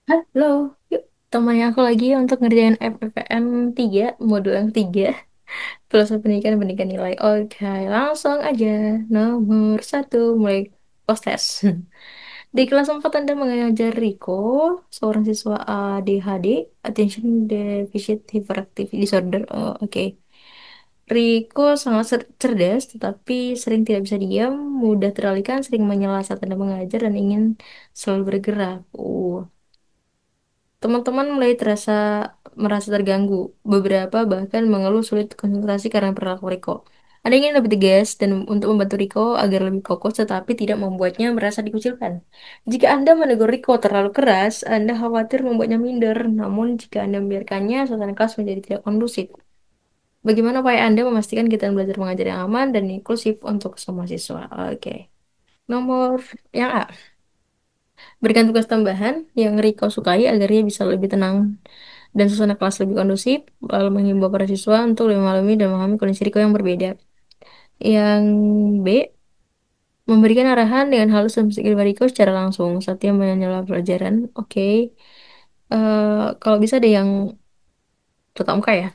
Halo, yuk temani aku lagi untuk ngerjain FPPN 3, modul yang 3, Filosofi Pendidikan Nilai. Oke, langsung aja. Nomor 1, mulai proses. Di kelas 4 Anda mengajar Riko, seorang siswa ADHD, Attention Deficit Hyperactive Disorder. Oh, oke. Riko sangat cerdas, tetapi sering tidak bisa diam, mudah teralihkan, sering menyelah saat Anda mengajar, dan ingin selalu bergerak. Teman-teman mulai merasa terganggu. Beberapa bahkan mengeluh sulit konsentrasi karena perilaku Riko. Ada yang ingin lebih tegas dan untuk membantu Riko agar lebih fokus tetapi tidak membuatnya merasa dikucilkan. Jika Anda menegur Riko terlalu keras, Anda khawatir membuatnya minder. Namun jika Anda membiarkannya, suasana kelas menjadi tidak kondusif. Bagaimana upaya Anda memastikan kita belajar mengajar yang aman dan inklusif untuk semua siswa? Oke. Nomor yang A. Berikan tugas tambahan yang Riko sukai agar dia bisa lebih tenang dan suasana kelas lebih kondusif, lalu menghimbau para siswa untuk lebih memahami dan memahami kondisi Riko yang berbeda. Yang B, memberikan arahan dengan halus dan menyelesaikan Riko secara langsung saat dia menyelam pelajaran. Oke. Kalau bisa ada yang tetap muka ya.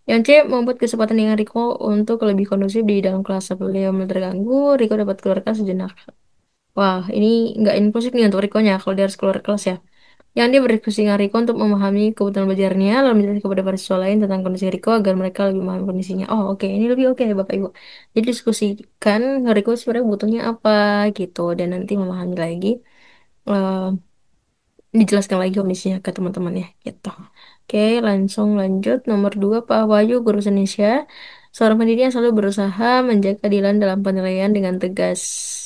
Yang C, membuat kesempatan dengan Riko untuk lebih kondusif di dalam kelas. Apabila dia mulai terganggu, Riko dapat keluar kelas sejenak. Wah, ini nggak inklusif nih untuk Rikonya kalau dia harus keluar kelas ya. Yang dia berdiskusi dengan Riko untuk memahami kebutuhan belajarnya, lalu menjelaskan kepada para siswa lain tentang kondisi Riko agar mereka lebih memahami kondisinya. Oh, oke, ini lebih oke Bapak Ibu. Jadi diskusikan Riko sebenarnya butuhnya apa gitu, dan nanti memahami lagi, eh, dijelaskan lagi kondisinya ke teman-temannya gitu. Oke, langsung lanjut. Nomor 2, Pak Wahyu, guru bahasa Indonesia. Seorang pendidik yang selalu berusaha menjaga keadilan dalam penilaian dengan tegas.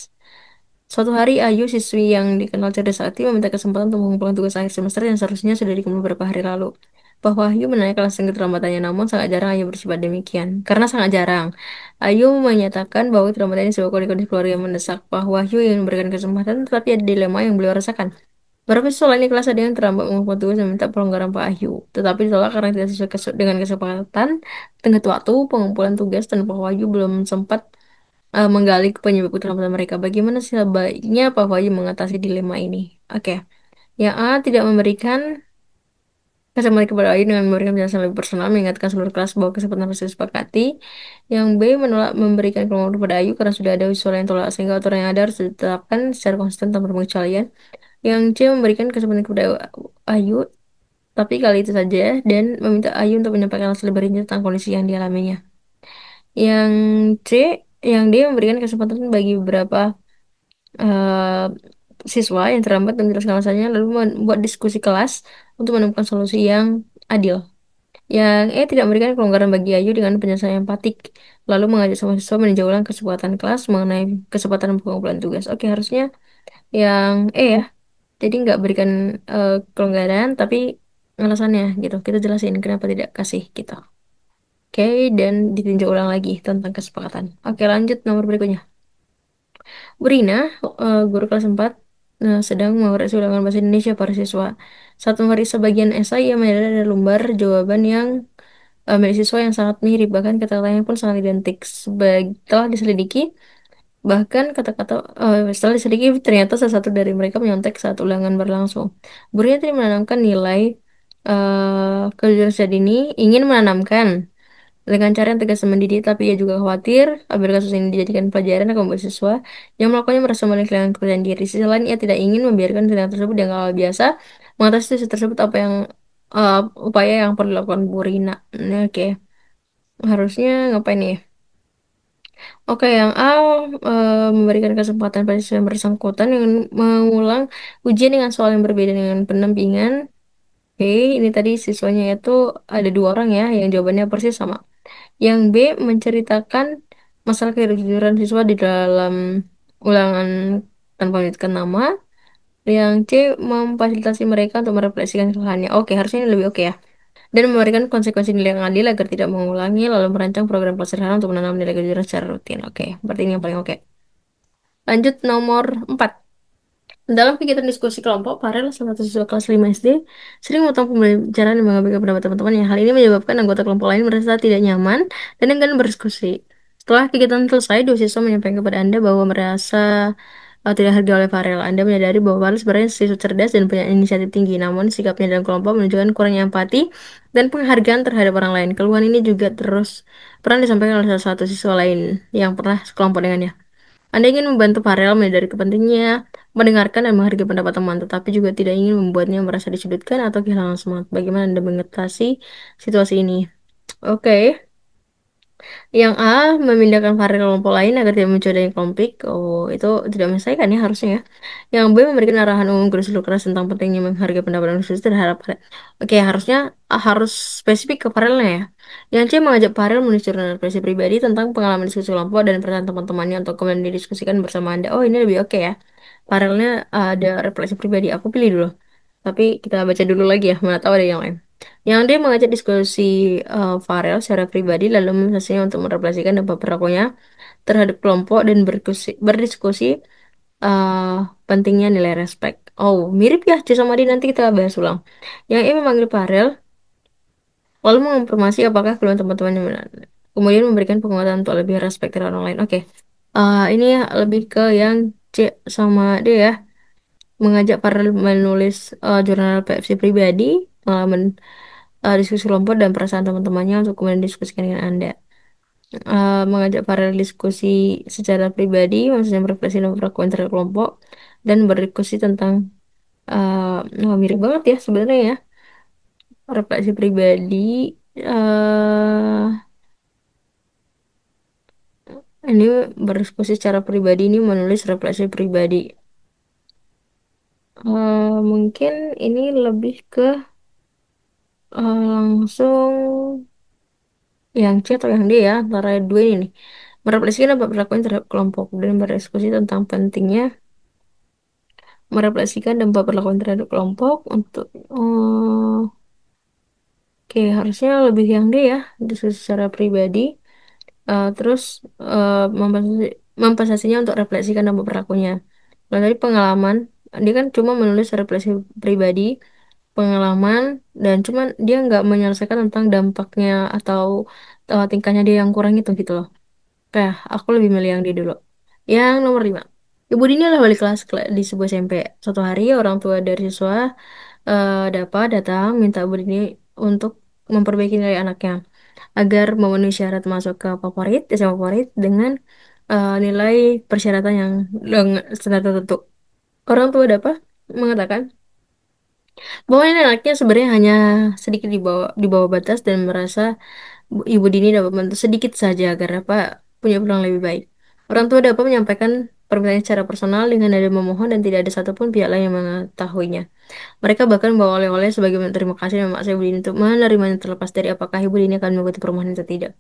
Suatu hari, Ayu, siswi yang dikenal cerdas sakti, meminta kesempatan untuk mengumpulkan tugas akhir semester yang seharusnya sudah dikumpulkan beberapa hari lalu. Pak Wahyu menanyakan alasan keterlambatannya, namun sangat jarang Ayu bersifat demikian. Karena sangat jarang, Ayu menyatakan bahwa keterlambatan ini sebuah kondisi keluarga yang mendesak. Pak Wahyu ingin memberikan kesempatan, tetapi ada dilema yang beliau rasakan. Beberapa siswa lain di kelas ada yang terlambat mengumpulkan tugas dan meminta pelonggaran Pak Wahyu, tetapi ditolak karena tidak sesuai dengan kesepakatan. Tenggat waktu pengumpulan tugas dan Pak Wahyu belum sempat menggali penyebab keterlambatan mereka. Bagaimana sebaiknya Pak Wahyu mengatasi dilema ini? Oke. Yang A, tidak memberikan kesempatan kepada Wahyu dengan memberikan penjelasan lebih personal, mengingatkan seluruh kelas bahwa kesempatan harus disepakati. Yang B, menolak memberikan kelompok kepada Ayu karena sudah ada usul yang tolak sehingga aturan yang ada harus ditetapkan secara konsisten tanpa pengecualian. Yang C, memberikan kesempatan kepada Ayu tapi kali itu saja dan meminta Ayu untuk menyampaikan alasan lebih rinci tentang kondisi yang dialaminya. Yang C, yang D, memberikan kesempatan bagi beberapa eh, siswa yang terlambat dan menjelaskan alasannya lalu membuat diskusi kelas untuk menemukan solusi yang adil. Yang E, tidak memberikan kelonggaran bagi Ayu dengan penjelasan yang empatik, lalu mengajak semua siswa meninjau ulang kesepakatan kelas mengenai kesempatan pengumpulan tugas. Oke, harusnya yang E ya. Jadi nggak berikan kelonggaran, tapi alasannya gitu. Kita jelasin kenapa tidak kasih gitu. Oke, dan ditinjau ulang lagi tentang kesepakatan. Oke, lanjut nomor berikutnya. Brina, guru kelas 4, sedang mengoreksi ulangan bahasa Indonesia para siswa. Saat memeriksa bagian esai, ia menyadari ada lembar jawaban yang milik siswa yang sangat mirip, bahkan kata-katanya pun sangat identik. Setelah diselidiki, bahkan setelah diselidiki, ternyata salah satu dari mereka menyontek saat ulangan berlangsung. Gurunya tadi menanamkan nilai kejurusan ini, ingin menanamkan dengan cara yang tegas dan mendidik, tapi ia juga khawatir apabila kasus ini dijadikan pelajaran akan membuat siswa yang melakukannya merasa mulai kehilangan kepercayaan diri. Sisi lain, ia tidak ingin membiarkan tindakan tersebut dianggap hal biasa. Mengatasi situasi tersebut, apa yang eh, upaya yang perlu dilakukan Bu Rina? Oke, harusnya ngapain nih? Oke, yang A, memberikan kesempatan pada siswa yang bersangkutan dengan mengulang ujian dengan soal yang berbeda dengan pendampingan. Oke, ini tadi siswanya itu ada 2 orang ya, yang jawabannya persis sama. Yang B, menceritakan masalah kejujuran siswa di dalam ulangan tanpa menyebutkan nama. Yang C, memfasilitasi mereka untuk merefleksikan kesalahannya. Oke, harusnya ini lebih oke ya. Dan memberikan konsekuensi nilai yang adil agar tidak mengulangi, lalu merancang program pelestarian untuk menanam nilai kejujuran secara rutin. Oke, berarti ini yang paling oke. Lanjut nomor 4. Dalam kegiatan diskusi kelompok, Farel, salah satu siswa kelas 5 SD, sering memotong pembicaraan dan mengambil pendapat teman-temannya. Hal ini menyebabkan anggota kelompok lain merasa tidak nyaman dan enggan berdiskusi. Setelah kegiatan selesai, 2 siswa menyampaikan kepada Anda bahwa merasa tidak harga oleh Farel. Anda menyadari bahwa Farel sebenarnya siswa cerdas dan punya inisiatif tinggi, namun sikapnya dalam kelompok menunjukkan kurangnya empati dan penghargaan terhadap orang lain. Keluhan ini juga terus pernah disampaikan oleh salah satu siswa lain yang pernah sekelompok dengannya. Anda ingin membantu Farel menyadari pentingnya mendengarkan dan menghargai pendapat teman, tetapi juga tidak ingin membuatnya merasa disudutkan atau kehilangan semangat. Bagaimana Anda mengatasi situasi ini? Oke. Yang A memindahkan karir ke kelompok lain agar tidak mencederai konflik. Oh, itu tidak menyelesaikan ya harusnya ya. Yang B memberikan arahan umum guru seluruh kelas tentang pentingnya menghargai pendapat dan khusus terhadap Farel. Oke, harusnya harus spesifik ke Farelnya ya. Yang C mengajak Farel menulis jurnal refleksi pribadi tentang pengalaman diskusi kelompok dan perasaan teman-temannya untuk kemudian didiskusikan bersama Anda. Oh, ini lebih oke ya. Farelnya ada refleksi pribadi. Aku pilih dulu. Tapi kita baca dulu lagi ya, mana tahu ada yang lain. Yang dia mengajak diskusi Farel secara pribadi lalu meminta untuk merefleksikan dampak perilakunya terhadap kelompok dan berdiskusi eh, pentingnya nilai respect. Oh, mirip ya C sama D, nanti kita bahas ulang. Yang E memanggil Farel lalu mengonfirmasi apakah kedua teman-temannya benar. Kemudian memberikan penguatan untuk lebih respect terhadap orang lain. Oke. Ini lebih ke yang C sama D ya. Mengajak Farel menulis jurnal PFC pribadi, pengalaman diskusi kelompok dan perasaan teman-temannya untuk kemudian diskusikan dengan Anda. Mengajak Farel diskusi secara pribadi, maksudnya berefleksi dan perlakuan terhadap kelompok, dan berdiskusi tentang, mirip banget ya sebenarnya ya, refleksi pribadi. eh ini berdiskusi secara pribadi, ini menulis refleksi pribadi. Mungkin ini lebih ke langsung yang C atau yang D ya, antara dua ini nih. Merefleksikan dampak perlakuan terhadap kelompok dan berdiskusi tentang pentingnya merefleksikan dampak perlakuan terhadap kelompok untuk oke, harusnya lebih yang D ya, diskusi secara pribadi. Terus memposisinya untuk refleksikan dampak perlakunya. Kalau tadi pengalaman, dia kan cuma menulis refleksi pribadi, pengalaman, dan cuman dia nggak menyelesaikan tentang dampaknya atau tingkahnya dia yang kurang itu gitu loh. Kayak aku lebih milih yang D dulu. Yang nomor 5. Ibu Dini adalah wali kelas di sebuah SMP. Suatu hari orang tua dari siswa datang minta Bu Dini untuk memperbaiki nilai anaknya agar memenuhi syarat masuk ke favorit, SMA favorit dengan nilai persyaratan yang dengan standar tertentu. Orang tua dapat mengatakan bahwa ini anaknya sebenarnya hanya sedikit di bawah batas dan merasa Ibu Dini dapat membantu sedikit saja agar dapat punya peluang lebih baik. Orang tua dapat menyampaikan permintaan secara personal dengan nada memohon dan tidak ada satupun pihak lain yang mengetahuinya. Mereka bahkan membawa oleh-oleh sebagai bentuk terima kasih dan memaksa Ibu Dini untuk menerimanya terlepas dari apakah Ibu Dini akan mengikuti permohonan atau tidak.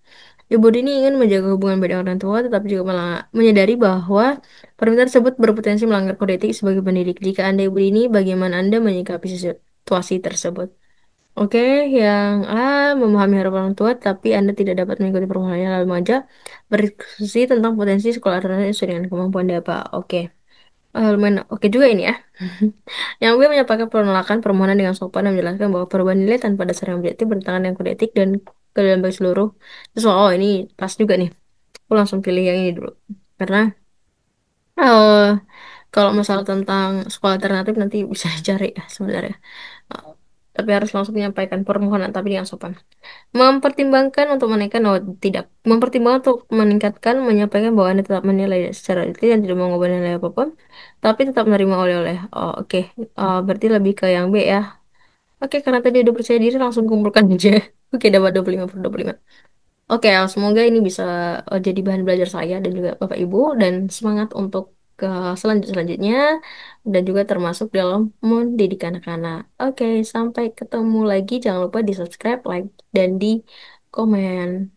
Ibu Dini ingin menjaga hubungan baik dengan orang tua, tetapi juga menyadari bahwa permintaan tersebut berpotensi melanggar kode etik sebagai pendidik. Jika Anda Ibu Dini, bagaimana Anda menyikapi situasi tersebut? Oke, yang A memahami harapan orang tua, tapi Anda tidak dapat mengikuti permohonannya lalu mengajak berdiskusi tentang potensi sekolah alternatif sesuai dengan kemampuan Anda. Oke. Lumayan oke juga ini ya. Yang B menyampaikan penolakan permohonan dengan sopan dan menjelaskan bahwa perubahan nilai tanpa dasar yang objektif bertentangan dengan kode etik dan keadilan bagi seluruh siswa. Oh, ini pas juga nih. Aku langsung pilih yang ini dulu. Karena eh kalau masalah tentang sekolah alternatif nanti bisa dicari ya sebenarnya. Eh, tapi harus langsung menyampaikan permohonan tapi dengan sopan. Mempertimbangkan untuk menaikkan, oh tidak. Mempertimbangkan untuk meningkatkan, menyampaikan bahwa Anda tetap menilai secara detail dan tidak mengubah nilai apapun, tapi tetap menerima oleh-oleh. Oh, oke. Berarti lebih ke yang B ya. Oke, karena tadi udah percaya diri, langsung kumpulkan aja. Oke, dapat 25 per 25. Oke, semoga ini bisa jadi bahan belajar saya dan juga Bapak Ibu, dan semangat untuk ke selanjutnya dan juga termasuk dalam mendidik anak-anak. Oke, sampai ketemu lagi. Jangan lupa di subscribe, like, dan di komen.